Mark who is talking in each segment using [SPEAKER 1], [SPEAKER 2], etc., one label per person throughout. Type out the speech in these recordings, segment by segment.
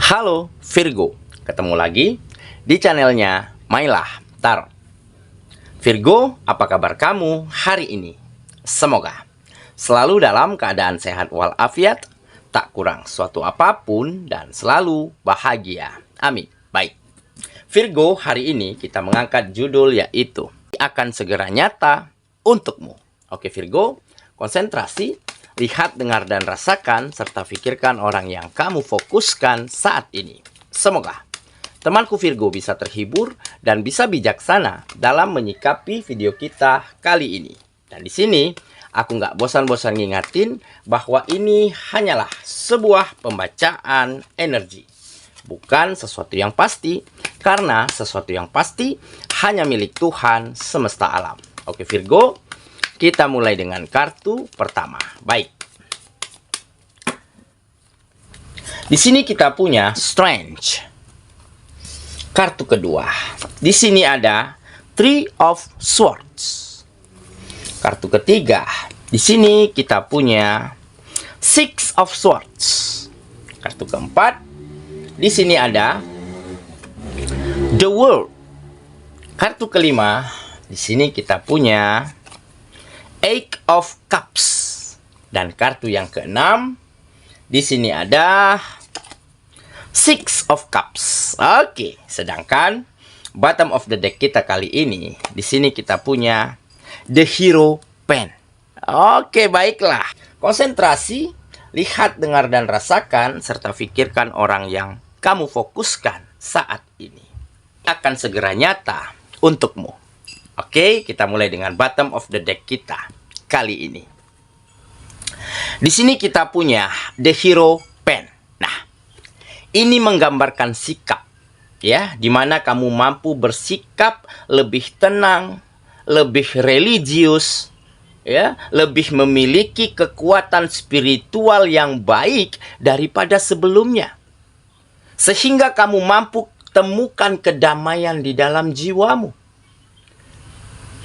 [SPEAKER 1] Halo Virgo, ketemu lagi di channelnya Mailah Tarot. Virgo, apa kabar kamu hari ini? Semoga selalu dalam keadaan sehat walafiat, tak kurang suatu apapun, dan selalu bahagia. Amin. Baik, Virgo, hari ini kita mengangkat judul yaitu akan segera nyata untukmu. Oke Virgo, konsentrasi. Lihat, dengar, dan rasakan, serta pikirkan orang yang kamu fokuskan saat ini. Semoga temanku Virgo bisa terhibur dan bisa bijaksana dalam menyikapi video kita kali ini. Dan di sini, aku nggak bosan-bosan ngingatin bahwa ini hanyalah sebuah pembacaan energi. Bukan sesuatu yang pasti, karena sesuatu yang pasti hanya milik Tuhan semesta alam. Oke Virgo, kita mulai dengan kartu pertama. Baik. Di sini kita punya Strange. Kartu kedua. Di sini ada Three of Swords. Kartu ketiga. Di sini kita punya Six of Swords. Kartu keempat. Di sini ada The World. Kartu kelima. Di sini kita punya Eight of Cups. Dan kartu yang keenam, di sini ada Six of Cups. Oke, sedangkan bottom of the deck kita kali ini, di sini kita punya The Hero Pen. Oke, baiklah. Konsentrasi, lihat, dengar, dan rasakan, serta pikirkan orang yang kamu fokuskan saat ini. Akan segera nyata untukmu. Oke, kita mulai dengan bottom of the deck kita kali ini. Di sini kita punya The Hero Pen. Nah, ini menggambarkan sikap, ya, dimana kamu mampu bersikap lebih tenang, lebih religius, ya, lebih memiliki kekuatan spiritual yang baik daripada sebelumnya, sehingga kamu mampu temukan kedamaian di dalam jiwamu.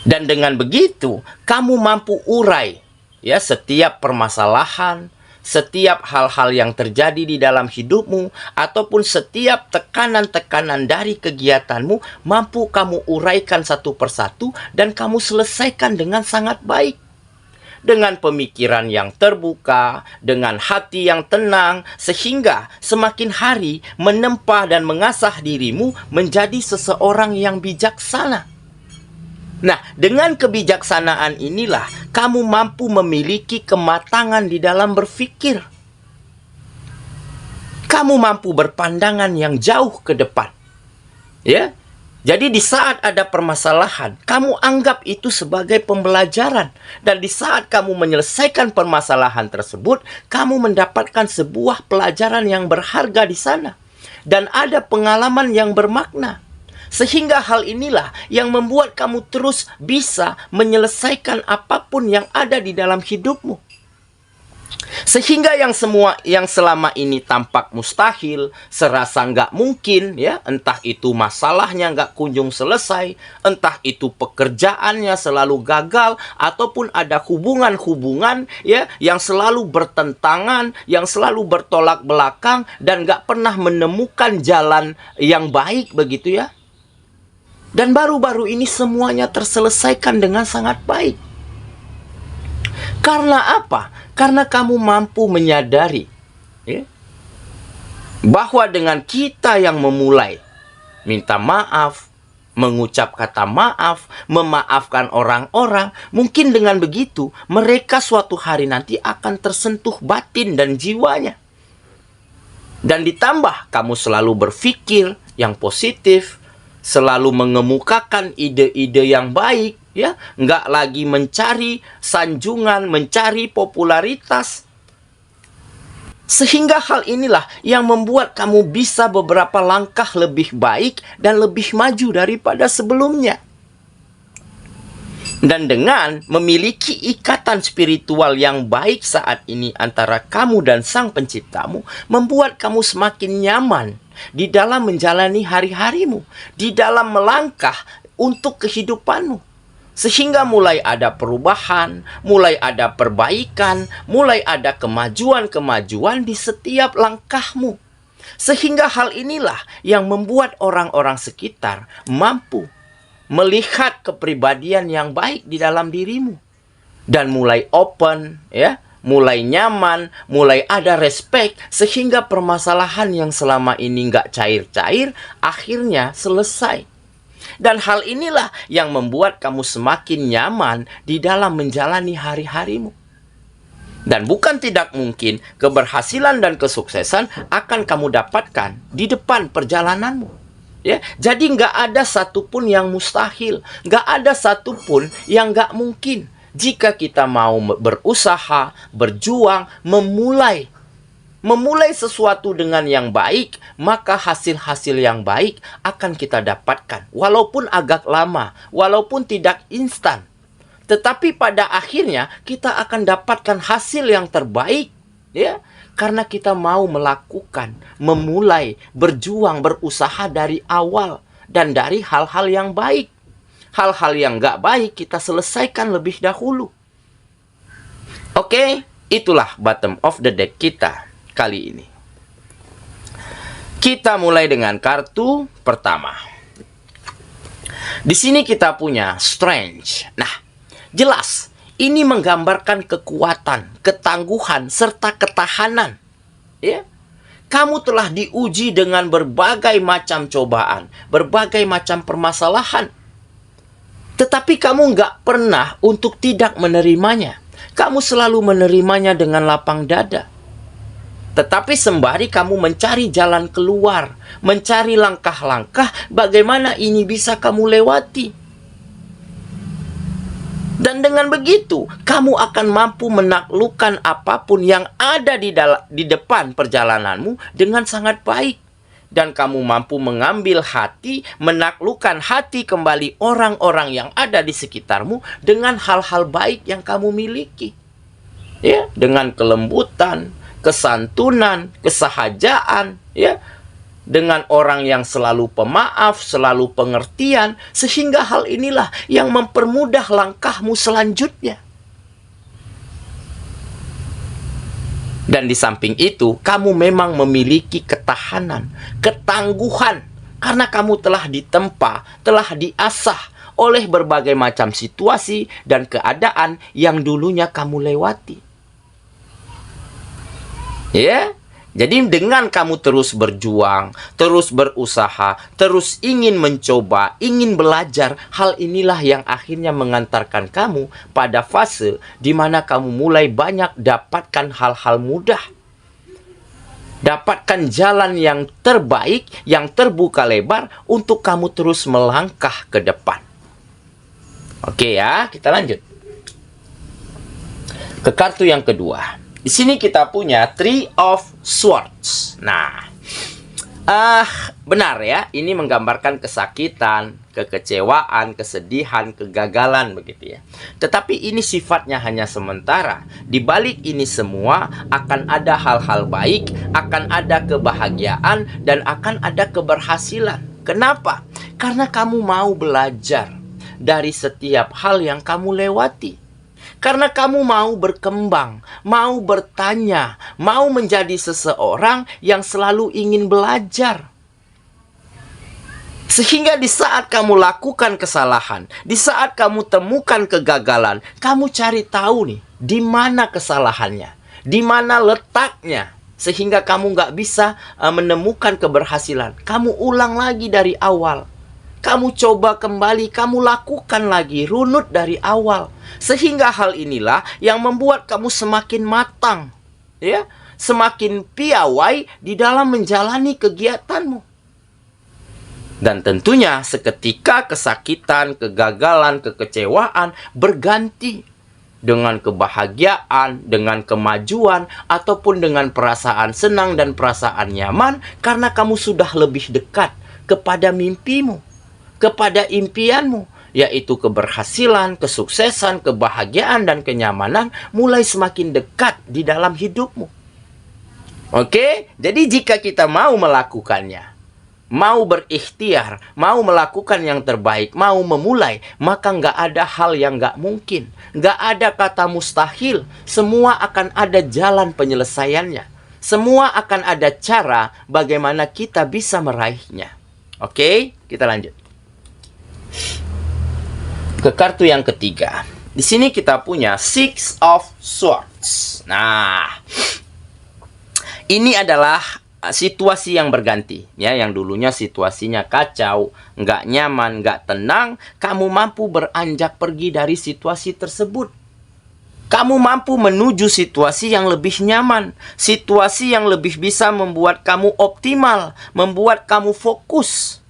[SPEAKER 1] Dan dengan begitu, kamu mampu urai, ya, setiap permasalahan, setiap hal-hal yang terjadi di dalam hidupmu, ataupun setiap tekanan-tekanan dari kegiatanmu, mampu kamu uraikan satu persatu dan kamu selesaikan dengan sangat baik. Dengan pemikiran yang terbuka, dengan hati yang tenang, sehingga semakin hari menempa dan mengasah dirimu menjadi seseorang yang bijaksana. Nah, dengan kebijaksanaan inilah kamu mampu memiliki kematangan di dalam berpikir. Kamu mampu berpandangan yang jauh ke depan. Ya. Jadi di saat ada permasalahan, kamu anggap itu sebagai pembelajaran. Dan di saat kamu menyelesaikan permasalahan tersebut, kamu mendapatkan sebuah pelajaran yang berharga di sana. Dan ada pengalaman yang bermakna. Sehingga hal inilah yang membuat kamu terus bisa menyelesaikan apapun yang ada di dalam hidupmu. Sehingga yang selama ini tampak mustahil, serasa nggak mungkin, ya, entah itu masalahnya nggak kunjung selesai, entah itu pekerjaannya selalu gagal, ataupun ada hubungan-hubungan, ya, yang selalu bertentangan, yang selalu bertolak belakang, dan nggak pernah menemukan jalan yang baik, begitu ya. Dan baru-baru ini semuanya terselesaikan dengan sangat baik. Karena apa? Karena kamu mampu menyadari, ya, bahwa dengan kita yang memulai minta maaf, mengucap kata maaf, memaafkan orang-orang, mungkin dengan begitu mereka suatu hari nanti akan tersentuh batin dan jiwanya. Dan ditambah kamu selalu berpikir yang positif, selalu mengemukakan ide-ide yang baik, ya, nggak lagi mencari sanjungan, mencari popularitas. Sehingga hal inilah yang membuat kamu bisa beberapa langkah lebih baik dan lebih maju daripada sebelumnya. Dan dengan memiliki ikatan spiritual yang baik saat ini antara kamu dan Sang Penciptamu, membuat kamu semakin nyaman di dalam menjalani hari-harimu, di dalam melangkah untuk kehidupanmu. Sehingga mulai ada perubahan, mulai ada perbaikan, mulai ada kemajuan-kemajuan di setiap langkahmu. Sehingga hal inilah yang membuat orang-orang sekitar mampu melihat kepribadian yang baik di dalam dirimu. Dan mulai open, ya, mulai nyaman, mulai ada respect, sehingga permasalahan yang selama ini nggak cair-cair, akhirnya selesai. Dan hal inilah yang membuat kamu semakin nyaman di dalam menjalani hari-harimu. Dan bukan tidak mungkin keberhasilan dan kesuksesan akan kamu dapatkan di depan perjalananmu. Ya, jadi nggak ada satupun yang mustahil, nggak ada satupun yang nggak mungkin. Jika kita mau berusaha, berjuang, memulai sesuatu dengan yang baik, maka hasil-hasil yang baik akan kita dapatkan. Walaupun agak lama, walaupun tidak instan. Tetapi pada akhirnya kita akan dapatkan hasil yang terbaik, ya, karena kita mau melakukan, memulai, berjuang, berusaha dari awal dan dari hal-hal yang baik. Hal-hal yang gak baik kita selesaikan lebih dahulu. Oke, itulah bottom of the deck kita kali ini. Kita mulai dengan kartu pertama. Di sini kita punya Strange. Nah, jelas ini menggambarkan kekuatan, ketangguhan, serta ketahanan. Ya, kamu telah diuji dengan berbagai macam cobaan, berbagai macam permasalahan. Tetapi kamu nggak pernah untuk tidak menerimanya. Kamu selalu menerimanya dengan lapang dada. Tetapi sembari kamu mencari jalan keluar, mencari langkah-langkah bagaimana ini bisa kamu lewati. Dan dengan begitu, kamu akan mampu menaklukkan apapun yang ada di depan perjalananmu dengan sangat baik. Dan kamu mampu mengambil hati, menaklukkan hati kembali orang-orang yang ada di sekitarmu dengan hal-hal baik yang kamu miliki. Ya, dengan kelembutan, kesantunan, kesahajaan, ya. Dengan orang yang selalu pemaaf, selalu pengertian, sehingga hal inilah yang mempermudah langkahmu selanjutnya. Dan di samping itu, kamu memang memiliki ketahanan, ketangguhan, karena kamu telah ditempa, telah diasah oleh berbagai macam situasi dan keadaan yang dulunya kamu lewati. Ya, jadi dengan kamu terus berjuang, terus berusaha, terus ingin mencoba, ingin belajar, hal inilah yang akhirnya mengantarkan kamu pada fase di mana kamu mulai banyak dapatkan hal-hal mudah. Dapatkan jalan yang terbaik, yang terbuka lebar untuk kamu terus melangkah ke depan. Oke ya, kita lanjut. Ke kartu yang kedua. Di sini kita punya Three of Swords. Nah, benar ya, ini menggambarkan kesakitan, kekecewaan, kesedihan, kegagalan begitu ya. Tetapi ini sifatnya hanya sementara. Di balik ini semua akan ada hal-hal baik, akan ada kebahagiaan, dan akan ada keberhasilan. Kenapa? Karena kamu mau belajar dari setiap hal yang kamu lewati. Karena kamu mau berkembang, mau bertanya, mau menjadi seseorang yang selalu ingin belajar. Sehingga di saat kamu lakukan kesalahan, di saat kamu temukan kegagalan, kamu cari tahu nih, di mana kesalahannya, di mana letaknya. Sehingga kamu nggak bisa menemukan keberhasilan. Kamu ulang lagi dari awal. Kamu coba kembali, kamu lakukan lagi, runut dari awal. Sehingga hal inilah yang membuat kamu semakin matang, ya, semakin piawai di dalam menjalani kegiatanmu. Dan tentunya seketika kesakitan, kegagalan, kekecewaan berganti dengan kebahagiaan, dengan kemajuan, ataupun dengan perasaan senang dan perasaan nyaman karena kamu sudah lebih dekat kepada mimpimu, kepada impianmu, yaitu keberhasilan, kesuksesan, kebahagiaan, dan kenyamanan mulai semakin dekat di dalam hidupmu. Oke, jadi jika kita mau melakukannya, mau berikhtiar, mau melakukan yang terbaik, mau memulai, maka nggak ada hal yang nggak mungkin. Nggak ada kata mustahil, semua akan ada jalan penyelesaiannya. Semua akan ada cara bagaimana kita bisa meraihnya. Oke, kita lanjut. Ke kartu yang ketiga. Di sini kita punya Six of Swords. Nah, ini adalah situasi yang berganti, ya, yang dulunya situasinya kacau, nggak nyaman, nggak tenang, kamu mampu beranjak pergi dari situasi tersebut. Kamu mampu menuju situasi yang lebih nyaman, situasi yang lebih bisa membuat kamu optimal, membuat kamu fokus,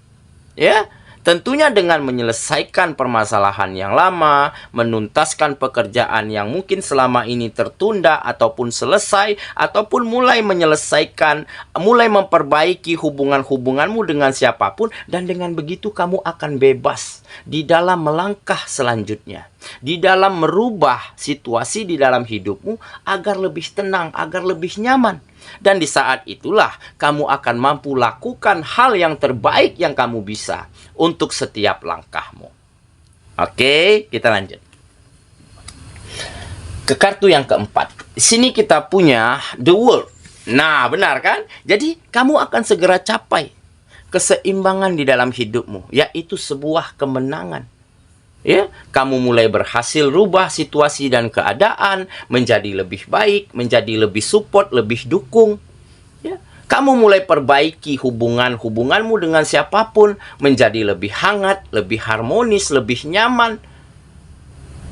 [SPEAKER 1] ya. Tentunya dengan menyelesaikan permasalahan yang lama, menuntaskan pekerjaan yang mungkin selama ini tertunda ataupun selesai, ataupun mulai menyelesaikan, mulai memperbaiki hubungan-hubunganmu dengan siapapun, dan dengan begitu kamu akan bebas di dalam melangkah selanjutnya, di dalam merubah situasi di dalam hidupmu agar lebih tenang, agar lebih nyaman. Dan di saat itulah kamu akan mampu lakukan hal yang terbaik yang kamu bisa untuk setiap langkahmu. Oke, kita lanjut. Ke kartu yang keempat. Di sini kita punya The World. Nah, benar kan? Jadi, kamu akan segera capai keseimbangan di dalam hidupmu, yaitu sebuah kemenangan. Ya, kamu mulai berhasil rubah situasi dan keadaan menjadi lebih baik, menjadi lebih support, lebih dukung. Ya, kamu mulai perbaiki hubunganmu dengan siapapun menjadi lebih hangat, lebih harmonis, lebih nyaman.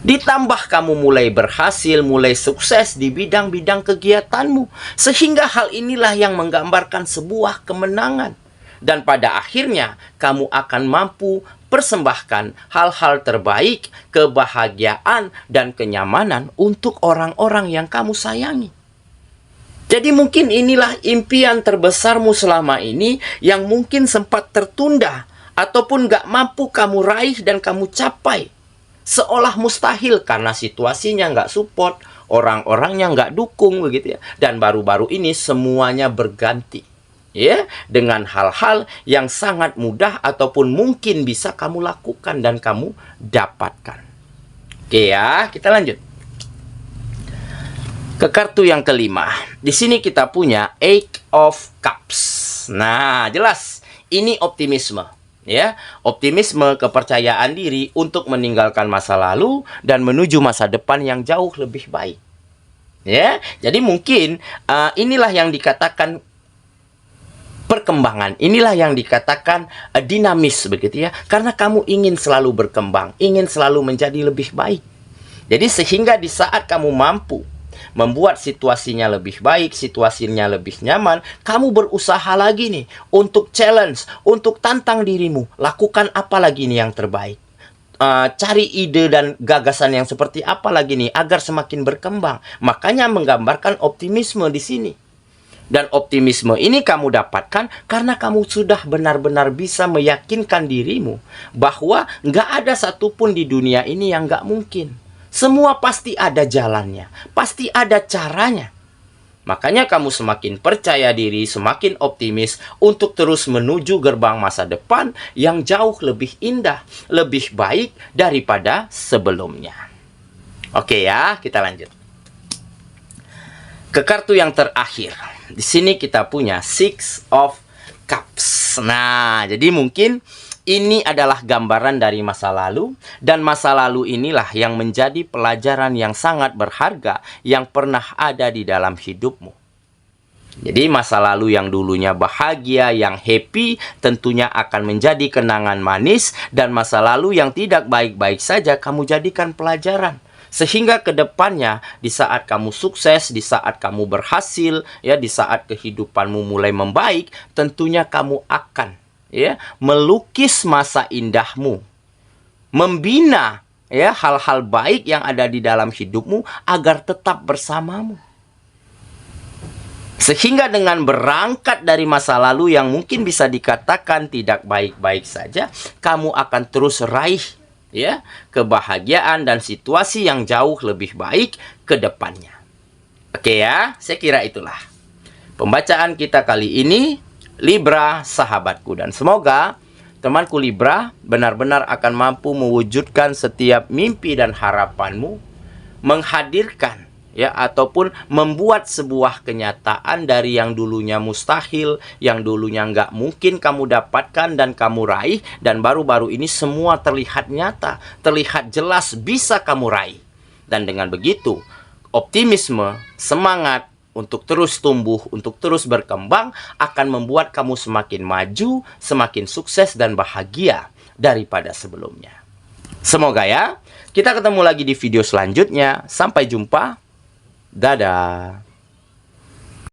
[SPEAKER 1] Ditambah kamu mulai berhasil, mulai sukses di bidang-bidang kegiatanmu, sehingga hal inilah yang menggambarkan sebuah kemenangan. Dan pada akhirnya kamu akan mampu persembahkan hal-hal terbaik, kebahagiaan, dan kenyamanan untuk orang-orang yang kamu sayangi. Jadi mungkin inilah impian terbesarmu selama ini yang mungkin sempat tertunda ataupun gak mampu kamu raih dan kamu capai. Seolah mustahil karena situasinya gak support, orang-orangnya gak dukung begitu ya. Dan baru-baru ini semuanya berganti. Ya, dengan hal-hal yang sangat mudah ataupun mungkin bisa kamu lakukan dan kamu dapatkan. Oke ya, kita lanjut. Ke kartu yang kelima. Di sini kita punya Eight of Cups. Nah, jelas ini optimisme, ya. Optimisme, kepercayaan diri untuk meninggalkan masa lalu dan menuju masa depan yang jauh lebih baik. Ya, jadi mungkin inilah yang dikatakan perkembangan, inilah yang dikatakan dinamis begitu ya. Karena kamu ingin selalu berkembang, ingin selalu menjadi lebih baik. Jadi sehingga di saat kamu mampu membuat situasinya lebih baik, situasinya lebih nyaman, kamu berusaha lagi nih untuk challenge, untuk tantang dirimu. Lakukan apa lagi nih yang terbaik. Cari ide dan gagasan yang seperti apa lagi nih agar semakin berkembang. Makanya menggambarkan optimisme di sini. Dan optimisme ini kamu dapatkan karena kamu sudah benar-benar bisa meyakinkan dirimu bahwa nggak ada satupun di dunia ini yang nggak mungkin. Semua pasti ada jalannya, pasti ada caranya. Makanya kamu semakin percaya diri, semakin optimis untuk terus menuju gerbang masa depan yang jauh lebih indah, lebih baik daripada sebelumnya. Oke ya, kita lanjut. Ke kartu yang terakhir. Di sini kita punya Six of Cups. Nah, jadi mungkin ini adalah gambaran dari masa lalu. Dan masa lalu inilah yang menjadi pelajaran yang sangat berharga yang pernah ada di dalam hidupmu. Jadi masa lalu yang dulunya bahagia, yang happy, tentunya akan menjadi kenangan manis. Dan masa lalu yang tidak baik-baik saja kamu jadikan pelajaran. Sehingga ke depannya, di saat kamu sukses, di saat kamu berhasil, ya, di saat kehidupanmu mulai membaik, tentunya kamu akan, ya, melukis masa indahmu, membina, ya, hal-hal baik yang ada di dalam hidupmu agar tetap bersamamu. Sehingga dengan berangkat dari masa lalu yang mungkin bisa dikatakan tidak baik-baik saja, kamu akan terus raih, ya, kebahagiaan dan situasi yang jauh lebih baik ke depannya. Oke ya, saya kira itulah pembacaan kita kali ini, Libra sahabatku. Dan semoga temanku Libra benar-benar akan mampu mewujudkan setiap mimpi dan harapanmu, menghadirkan, ya, ataupun membuat sebuah kenyataan dari yang dulunya mustahil, yang dulunya nggak mungkin kamu dapatkan dan kamu raih, dan baru-baru ini semua terlihat nyata, terlihat jelas bisa kamu raih. Dan dengan begitu, optimisme, semangat untuk terus tumbuh, untuk terus berkembang akan membuat kamu semakin maju, semakin sukses dan bahagia daripada sebelumnya. Semoga ya, kita ketemu lagi di video selanjutnya. Sampai jumpa. Dadah.